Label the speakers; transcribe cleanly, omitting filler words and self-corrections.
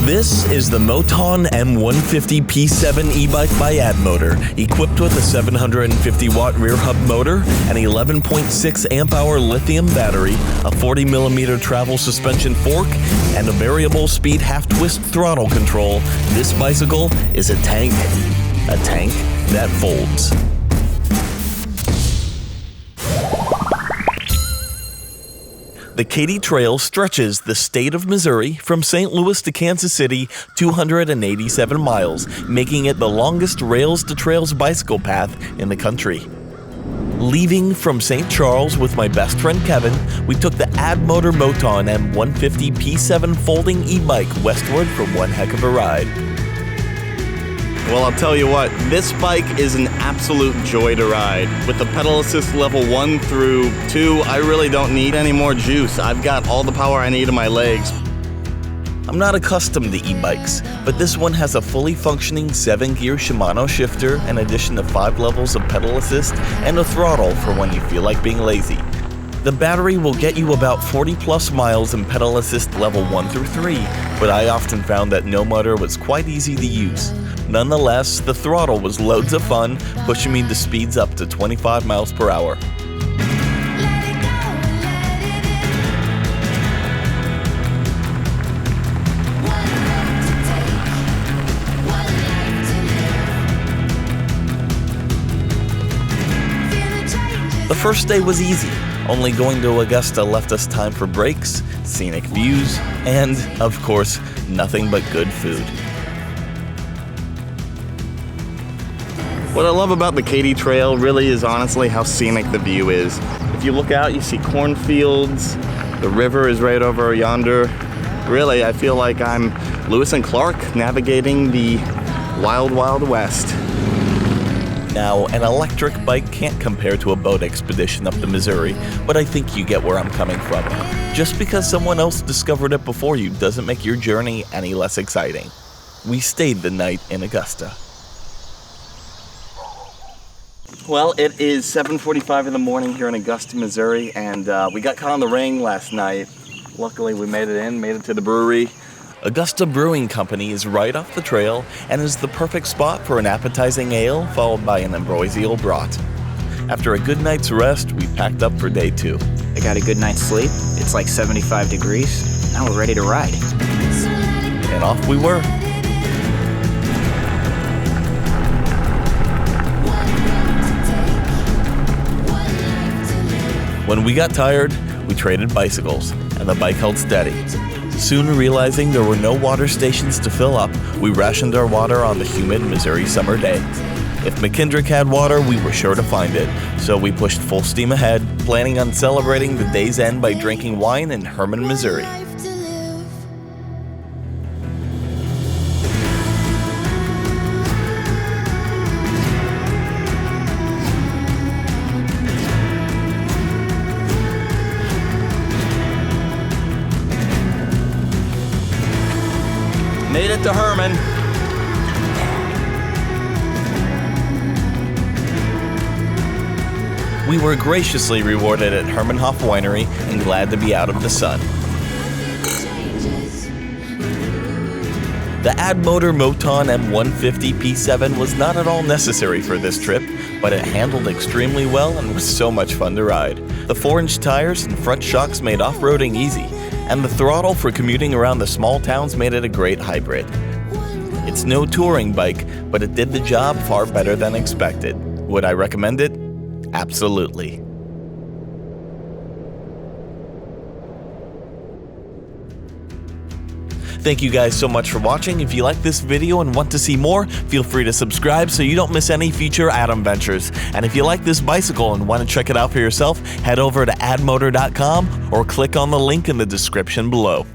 Speaker 1: This is the MOTAN M150 P7 e-bike by Addmotor, equipped with a 750-watt rear hub motor, an 11.6 amp-hour lithium battery, a 40mm travel suspension fork, and a variable speed half-twist throttle control. This bicycle is a tank that folds. The Katy Trail stretches the state of Missouri from St. Louis to Kansas City, 287 miles, making it the longest rails-to-trails bicycle path in the country. Leaving from St. Charles with my best friend Kevin, we took the Addmotor MOTAN M150 P7 folding e-bike westward for one heck of a ride.
Speaker 2: Well, I'll tell you what, this bike is an absolute joy to ride. With the pedal assist level 1 through 2, I really don't need any more juice. I've got all the power I need in my legs.
Speaker 1: I'm not accustomed to e-bikes, but this one has a fully functioning 7-gear Shimano shifter in addition to 5 levels of pedal assist and a throttle for when you feel like being lazy. The battery will get you about 40+ miles in pedal assist level 1 through 3, but I often found that no motor was quite easy to use. Nonetheless, the throttle was loads of fun, pushing me to speeds up to 25 miles per hour. The first day was easy. Only going to Augusta left us time for breaks, scenic views, and, of course, nothing but good food.
Speaker 2: What I love about the Katy Trail really is honestly how scenic the view is. If you look out, you see cornfields, the river is right over yonder. Really, I feel like I'm Lewis and Clark navigating the wild, wild west.
Speaker 1: Now, an electric bike can't compare to a boat expedition up the Missouri, but I think you get where I'm coming from. Just because someone else discovered it before you doesn't make your journey any less exciting. We stayed the night in Augusta.
Speaker 2: Well, it is 7:45 in the morning here in Augusta, Missouri, and we got caught on the rain last night. Luckily, we made it to the brewery.
Speaker 1: Augusta Brewing Company is right off the trail and is the perfect spot for an appetizing ale followed by an ambrosial brat. After a good night's rest, we packed up for day 2.
Speaker 3: I got a good night's sleep. It's like 75 degrees. Now we're ready to ride.
Speaker 1: And off we were. When we got tired, we traded bicycles, and the bike held steady. Soon realizing there were no water stations to fill up, we rationed our water on the humid Missouri summer day. If McKendrick had water, we were sure to find it, so we pushed full steam ahead, planning on celebrating the day's end by drinking wine in Hermann, Missouri.
Speaker 2: Made it to Hermann.
Speaker 1: We were graciously rewarded at Hermannhof Winery and glad to be out of the sun. The Addmotor MOTAN M150 P7 was not at all necessary for this trip, but it handled extremely well and was so much fun to ride. The 4-inch tires and front shocks made off-roading easy, and the throttle for commuting around the small towns made it a great hybrid. It's no touring bike, but it did the job far better than expected. Would I recommend it? Absolutely. Thank you guys so much for watching. If you like this video and want to see more, feel free to subscribe so you don't miss any future AdamVentures. And if you like this bicycle and want to check it out for yourself, head over to addmotor.com or click on the link in the description below.